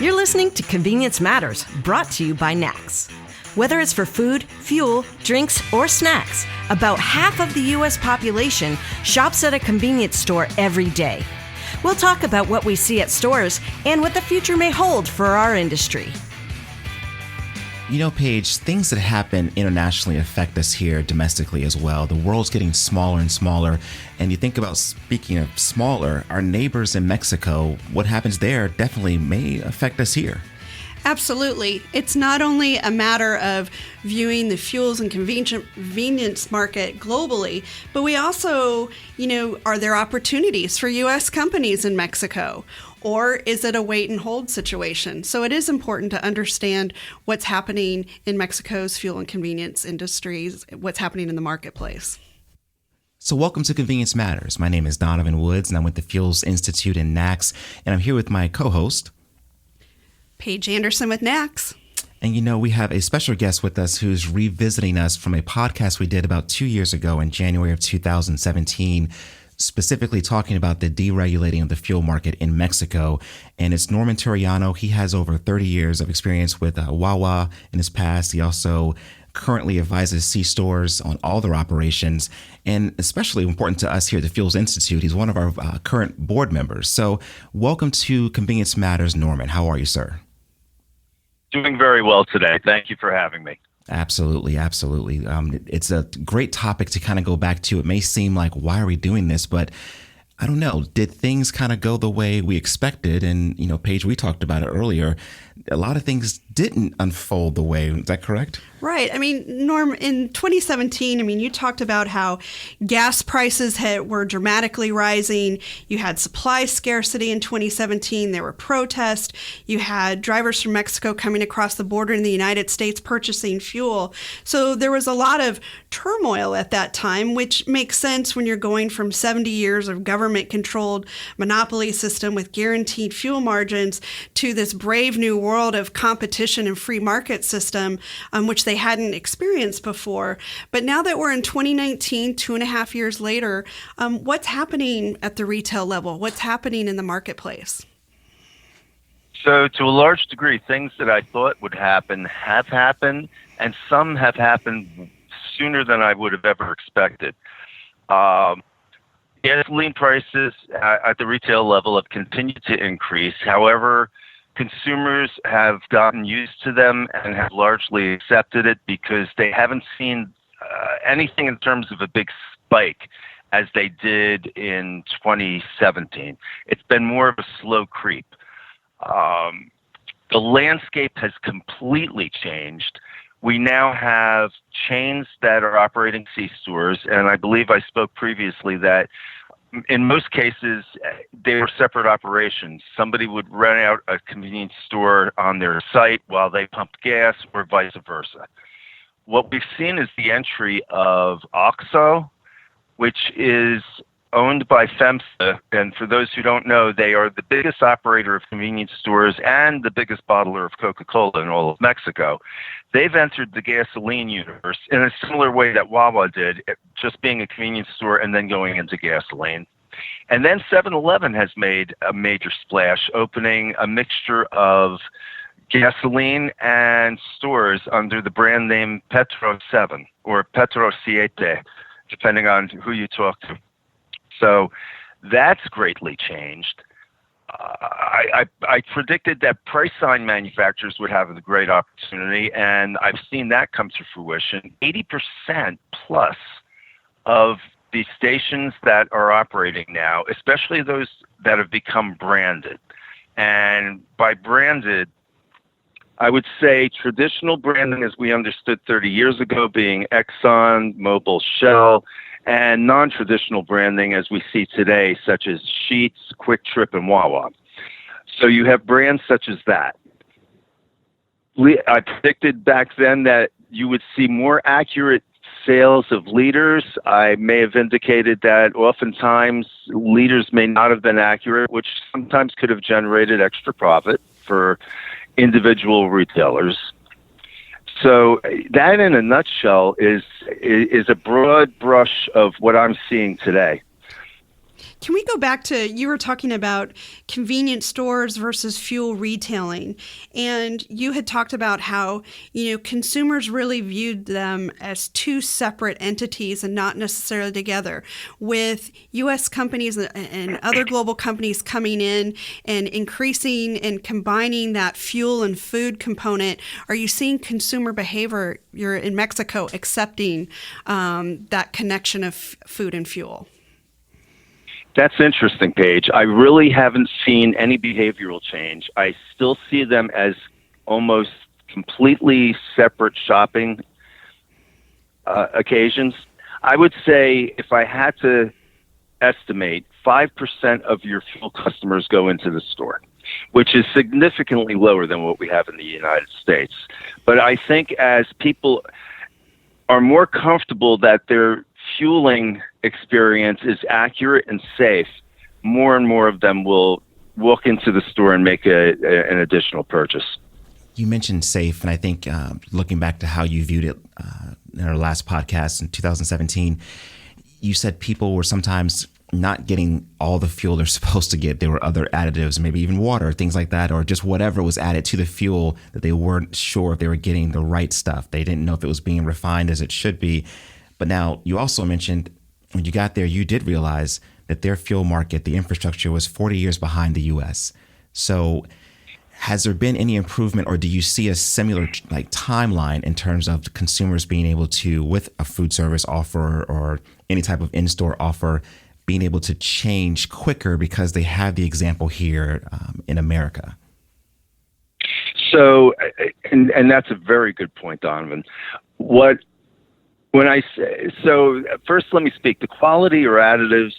You're listening to Convenience Matters, brought to you by NACS. Whether it's for food, fuel, drinks, or snacks, about half of the U.S. population shops at a convenience store every day. We'll talk about what we see at stores and what the future may hold for our industry. You know, Paige, things that happen internationally affect us here domestically as well. The world's getting smaller and smaller. And you think about, speaking of smaller, our neighbors in Mexico, what happens there definitely may affect us here. Absolutely. It's not only a matter of viewing the fuels and convenience market globally, but we also, are there opportunities for U.S. companies in Mexico? Or is it a wait and hold situation? So it is important to understand what's happening in Mexico's fuel and convenience industries, what's happening in the marketplace. So welcome to Convenience Matters. My name is Donovan Woods, and I'm with the Fuels Institute in NACS, and I'm here with my co-host, Paige Anderson with NACS. And we have a special guest with us who's revisiting us from a podcast we did about 2 years ago in January of 2017, specifically talking about the deregulating of the fuel market in Mexico. And it's Norman Turriano. He has over 30 years of experience with Wawa in his past. He also currently advises C-stores on all their operations, and especially important to us here at the Fuels Institute, he's one of our current board members. So welcome to Convenience Matters, Norman. How are you, sir? Doing very well today. Thank you for having me. Absolutely. It's a great topic to kind of go back to. It may seem like, why are we doing this? But I don't know. Did things kind of go the way we expected? And, Paige, we talked about it earlier. A lot of things didn't unfold the way. Is that correct? Right. Norm, in 2017, you talked about how gas prices were dramatically rising. You had supply scarcity in 2017. There were protests. You had drivers from Mexico coming across the border in the United States purchasing fuel. So there was a lot of turmoil at that time, which makes sense when you're going from 70 years of government-controlled monopoly system with guaranteed fuel margins to this brave new world of competition and free market system, which they hadn't experienced before. But now that we're in 2019, 2.5 years later, what's happening at the retail level? What's happening in the marketplace? So to a large degree, things that I thought would happen have happened, and some have happened sooner than I would have ever expected. Gasoline prices at the retail level have continued to increase. However, consumers have gotten used to them and have largely accepted it because they haven't seen anything in terms of a big spike as they did in 2017. It's been more of a slow creep. The landscape has completely changed. We now have chains that are operating C-stores, and I believe I spoke previously that in most cases, they were separate operations. Somebody would rent out a convenience store on their site while they pumped gas, or vice versa. What we've seen is the entry of OXXO, which is owned by FEMSA. And for those who don't know, they are the biggest operator of convenience stores and the biggest bottler of Coca-Cola in all of Mexico. They've entered the gasoline universe in a similar way that Wawa did, just being a convenience store and then going into gasoline. And then 7-Eleven has made a major splash, opening a mixture of gasoline and stores under the brand name Petro 7 or Petro Siete, depending on who you talk to. So that's greatly changed. I predicted that price sign manufacturers would have a great opportunity, and I've seen that come to fruition. 80% plus of the stations that are operating now, especially those that have become branded. And by branded, I would say traditional branding as we understood 30 years ago being Exxon, Mobil, Shell, and non-traditional branding as we see today, such as Sheetz, Quick Trip, and Wawa. So you have brands such as that. I predicted back then that you would see more accurate sales of liters. I may have indicated that oftentimes liters may not have been accurate, which sometimes could have generated extra profit for individual retailers. So that, in a nutshell, is a broad brush of what I'm seeing today. Can we go back to, you were talking about convenience stores versus fuel retailing, and you had talked about how, consumers really viewed them as two separate entities and not necessarily together. With U.S. companies and other global companies coming in and increasing and combining that fuel and food component, are you seeing consumer behavior, you're in Mexico, accepting that connection of food and fuel? That's interesting, Paige. I really haven't seen any behavioral change. I still see them as almost completely separate shopping occasions. I would say if I had to estimate, 5% of your fuel customers go into the store, which is significantly lower than what we have in the United States. But I think as people are more comfortable that their fueling experience is accurate and safe, more and more of them will walk into the store and make an additional purchase. You mentioned safe, and I think looking back to how you viewed it in our last podcast in 2017, you said people were sometimes not getting all the fuel they're supposed to get. There were other additives, maybe even water, things like that, or just whatever was added to the fuel that they weren't sure if they were getting the right stuff. They didn't know if it was being refined as it should be. But now you also mentioned when you got there, you did realize that their fuel market, the infrastructure, was 40 years behind the U.S. So has there been any improvement, or do you see a similar timeline in terms of consumers being able to, with a food service offer or any type of in-store offer, being able to change quicker because they have the example here in America? So, and that's a very good point, Donovan. When I say, so first let me speak, the quality or additives,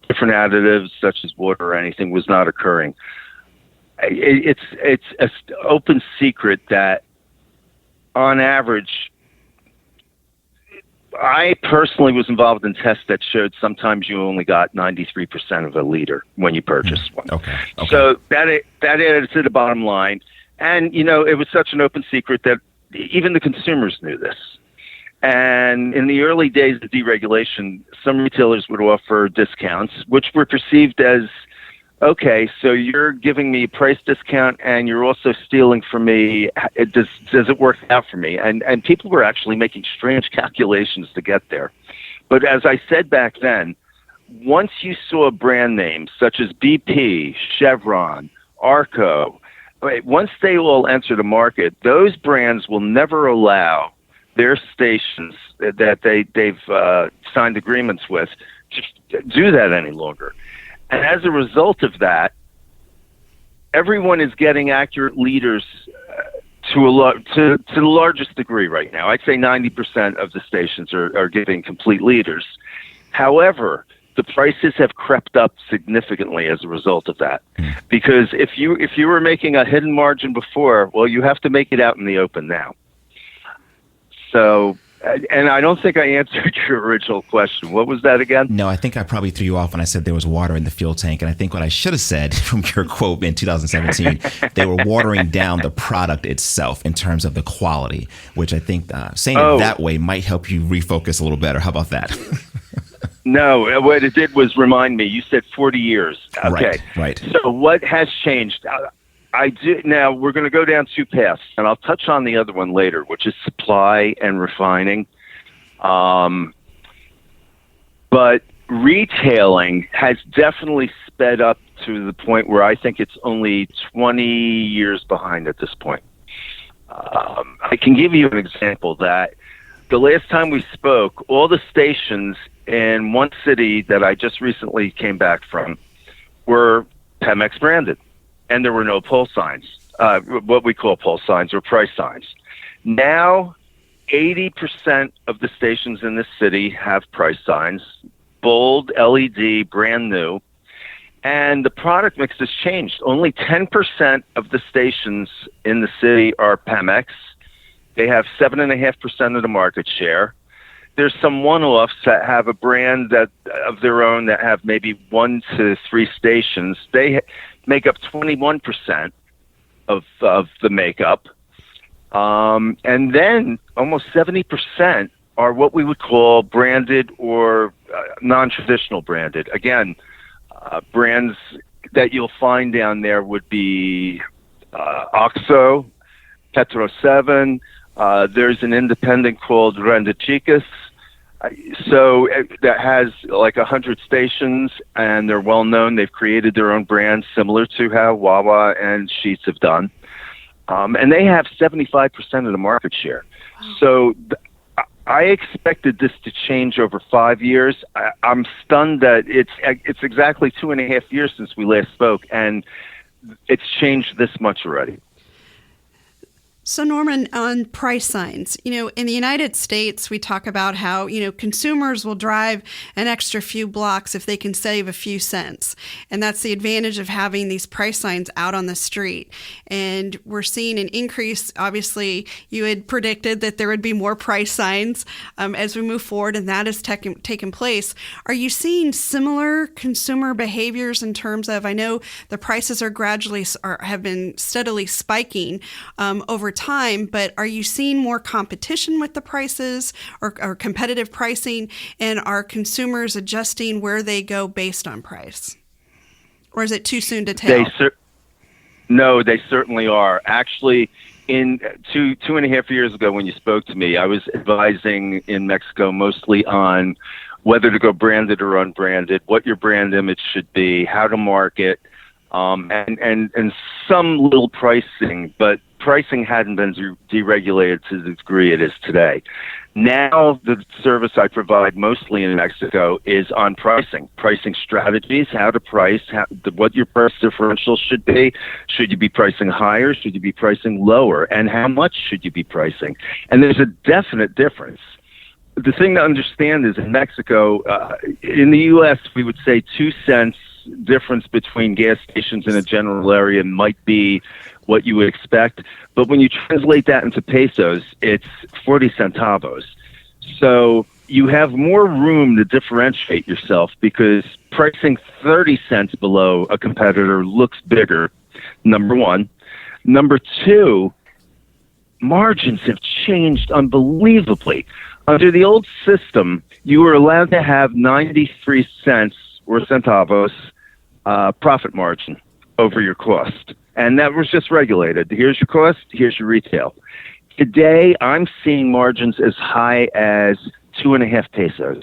different additives such as water or anything was not occurring. It's an open secret that on average, I personally was involved in tests that showed sometimes you only got 93% of a liter when you purchased one. Okay. So that added to the bottom line. And, it was such an open secret that even the consumers knew this. And in the early days of deregulation, some retailers would offer discounts, which were perceived as, okay, so you're giving me a price discount and you're also stealing from me. Does it work out for me? And people were actually making strange calculations to get there. But as I said back then, once you saw brand names such as BP, Chevron, Arco, once they all enter the market, those brands will never allow their stations that they've signed agreements with to do that any longer. And as a result of that, everyone is getting accurate liters to the largest degree right now. I'd say 90% of the stations are giving complete liters. However, the prices have crept up significantly as a result of that. Because if you were making a hidden margin before, well, you have to make it out in the open now. So, and I don't think I answered your original question. What was that again? No, I think I probably threw you off when I said there was water in the fuel tank. And I think what I should have said from your quote in 2017, they were watering down the product itself in terms of the quality, which I think saying it that way might help you refocus a little better. How about that? No, what it did was remind me. You said 40 years. Okay. Right. So what has changed? Now, we're going to go down two paths, and I'll touch on the other one later, which is supply and refining. But retailing has definitely sped up to the point where I think it's only 20 years behind at this point. I can give you an example that the last time we spoke, all the stations in one city that I just recently came back from were Pemex branded. And there were no pole signs, what we call pole signs or price signs. Now, 80% of the stations in this city have price signs, bold, LED, brand new. And the product mix has changed. Only 10% of the stations in the city are Pemex. They have 7.5% of the market share. There's some one-offs that have a brand of their own that have maybe 1 to 3 stations. They make up 21% of the makeup. And then almost 70% are what we would call branded or non-traditional branded. Again, brands that you'll find down there would be OXO, Petro 7. There's an independent called Renda Chicas. So that has like 100 stations, and they're well known. They've created their own brand, similar to how Wawa and Sheetz have done. And they have 75% of the market share. Wow. So I expected this to change over 5 years. I'm stunned that it's exactly 2.5 years since we last spoke, and it's changed this much already. So Norman, on price signs, in the United States, we talk about how, consumers will drive an extra few blocks if they can save a few cents. And that's the advantage of having these price signs out on the street. And we're seeing an increase. Obviously, you had predicted that there would be more price signs as we move forward, and that has taken place. Are you seeing similar consumer behaviors in terms of, I know the prices are have been steadily spiking over time, but are you seeing more competition with the prices or competitive pricing, and are consumers adjusting where they go based on price? Or is it too soon to tell? No, they certainly are. Actually, in 2.5 years ago when you spoke to me, I was advising in Mexico mostly on whether to go branded or unbranded, what your brand image should be, how to market, and some little pricing, but pricing hadn't been deregulated to the degree it is today. Now, the service I provide mostly in Mexico is on pricing strategies, how to price, what your price differential should be. Should you be pricing higher? Should you be pricing lower? And how much should you be pricing? And there's a definite difference. The thing to understand is in Mexico, in the U.S., we would say 2 cents difference between gas stations in a general area might be what you would expect. But when you translate that into pesos, it's 40 centavos. So you have more room to differentiate yourself because pricing 30 cents below a competitor looks bigger, number one. Number two, margins have changed unbelievably. Under the old system, you were allowed to have 93 cents or centavos profit margin over your cost. And that was just regulated. Here's your cost, here's your retail. Today, I'm seeing margins as high as 2.5 pesos,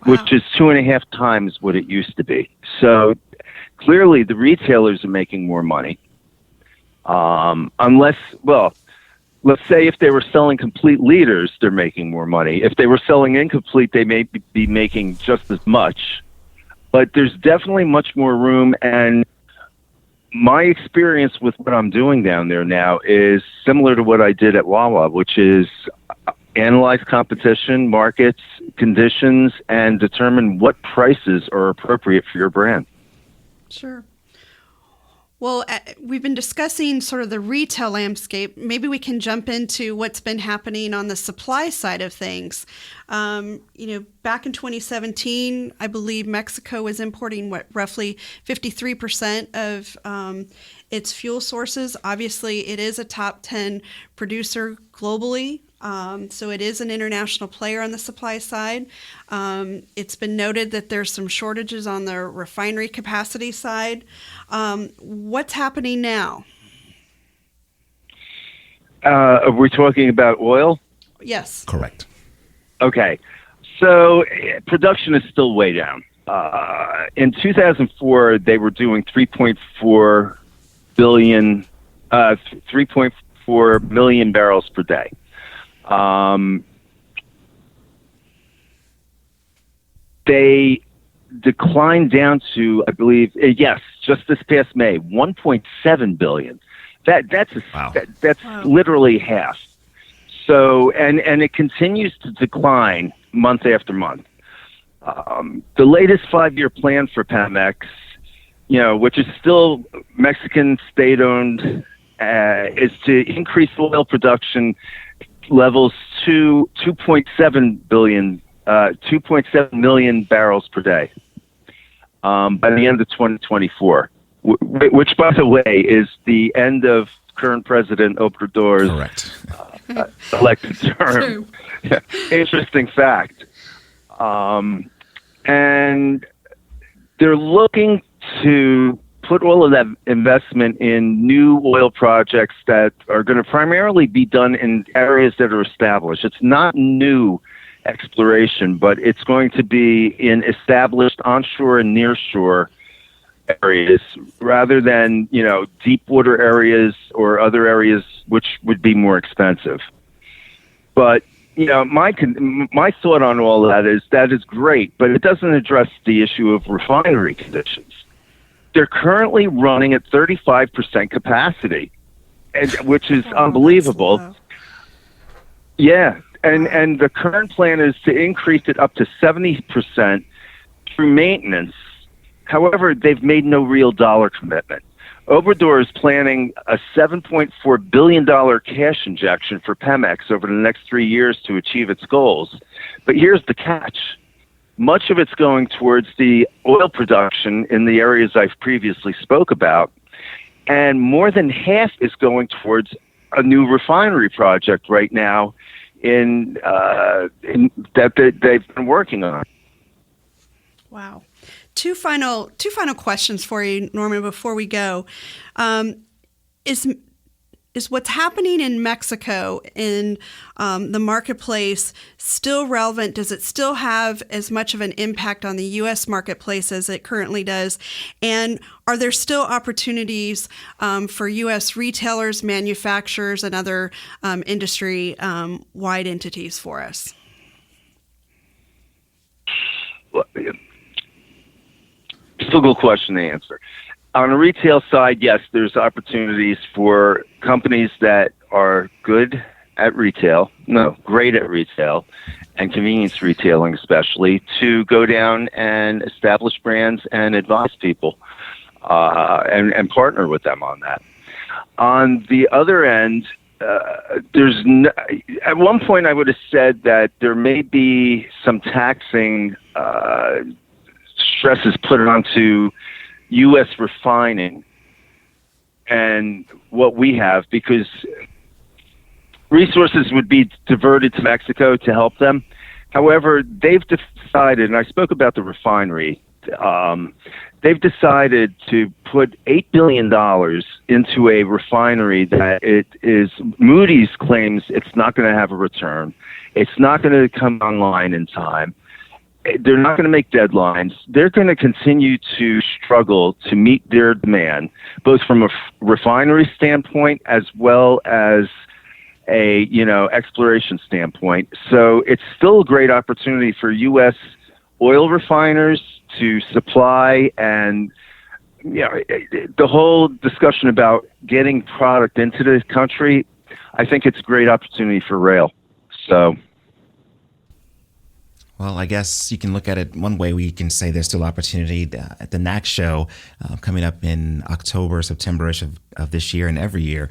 wow, which is 2.5 times what it used to be. So clearly the retailers are making more money. Unless, well, let's say if they were selling complete liters, they're making more money. If they were selling incomplete, they may be making just as much. But there's definitely much more room, and my experience with what I'm doing down there now is similar to what I did at Wawa, which is analyze competition, markets, conditions, and determine what prices are appropriate for your brand. Sure. Well, we've been discussing sort of the retail landscape. Maybe we can jump into what's been happening on the supply side of things. Back in 2017, I believe Mexico was importing roughly 53% of its fuel sources. Obviously, it is a top 10 producer globally. So it is an international player on the supply side. It's been noted that there's some shortages on the refinery capacity side. What's happening now? Are we talking about oil? Yes. Correct. Okay. So production is still way down. In 2004, they were doing 3.4 million barrels per day. They declined down to, I believe, just this past May, 1.7 billion. That's wow. Literally half. So, and it continues to decline month after month. The latest 5-year plan for Pemex, which is still Mexican state-owned, is to increase oil production levels to 2.7 million barrels per day by the end of 2024, which, by the way, is the end of current President Obrador's elected term. Interesting fact. And they're looking to put all of that investment in new oil projects that are going to primarily be done in areas that are established. It's not new exploration, but it's going to be in established onshore and nearshore areas rather than, deep water areas or other areas which would be more expensive. But, my thought on all that is great, but it doesn't address the issue of refinery conditions. They're currently running at 35% capacity, which is unbelievable. Yeah. And the current plan is to increase it up to 70% through maintenance. However, they've made no real dollar commitment. Obrador is planning a $7.4 billion cash injection for Pemex over the next 3 years to achieve its goals. But here's the catch. Much of it's going towards the oil production in the areas I've previously spoke about, and more than half is going towards a new refinery project right now that they've been working on. Wow. Two final questions for you, Norman, before we go. Is what's happening in Mexico in the marketplace still relevant? Does it still have as much of an impact on the U.S. marketplace as it currently does? And are there still opportunities for U.S. retailers, manufacturers, and other industry-wide entities for us? Difficult question to answer. On the retail side, yes, there's opportunities for companies that are great at retail, and convenience retailing especially, to go down and establish brands and advise people and partner with them on that. On the other end, at one point I would have said that there may be some taxing stresses put onto U.S. refining and what we have, because resources would be diverted to Mexico to help them. However, they've decided, and I spoke about the refinery, they've decided to put $8 billion into a refinery that Moody's claims it's not going to have a return. It's not going to come online in time. They're not going to make deadlines. They're going to continue to struggle to meet their demand, both from a refinery standpoint as well as a exploration standpoint. So it's still a great opportunity for U.S. oil refiners to supply, and the whole discussion about getting product into the country, I think it's a great opportunity for rail. So. Well, I guess you can look at it one way. We can say there's still opportunity at the NACS show coming up in October, September-ish of this year and every year.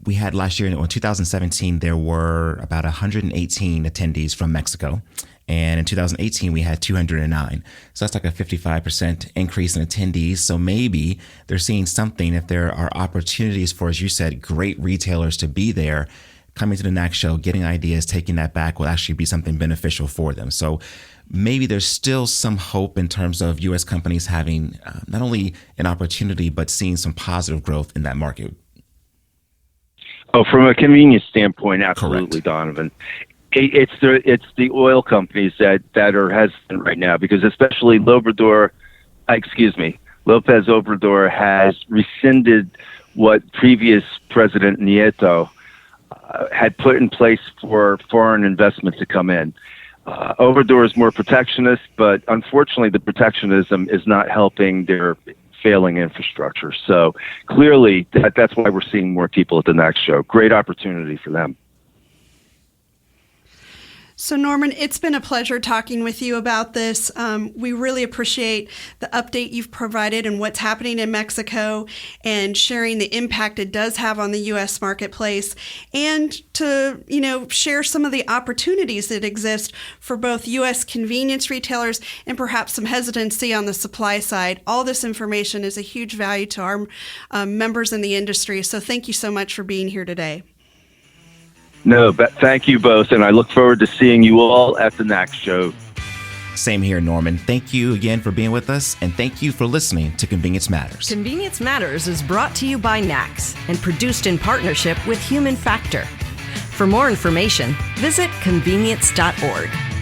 We had last year, in 2017, there were about 118 attendees from Mexico. And in 2018, we had 209. So that's like a 55% increase in attendees. So maybe they're seeing something if there are opportunities for, as you said, great retailers to be there. Coming to the NACS show, getting ideas, taking that back will actually be something beneficial for them. So maybe there's still some hope in terms of U.S. companies having not only an opportunity, but seeing some positive growth in that market. Oh, from a convenience standpoint, absolutely, Correct. Donovan. It's the oil companies that are hesitant right now, because especially Lopez Obrador has rescinded what previous President Nieto had put in place for foreign investment to come in. Obrador is more protectionist, but unfortunately the protectionism is not helping their failing infrastructure. So clearly that's why we're seeing more people at the NACS show. Great opportunity for them. So Norman, it's been a pleasure talking with you about this. We really appreciate the update you've provided and what's happening in Mexico, and sharing the impact it does have on the U.S. marketplace, and to share some of the opportunities that exist for both U.S. convenience retailers and perhaps some hesitancy on the supply side. All this information is a huge value to our members in the industry. So thank you so much for being here today. No, but thank you both, and I look forward to seeing you all at the NACS show. Same here, Norman. Thank you again for being with us, and thank you for listening to Convenience Matters. Convenience Matters is brought to you by NACS and produced in partnership with Human Factor. For more information, visit convenience.org.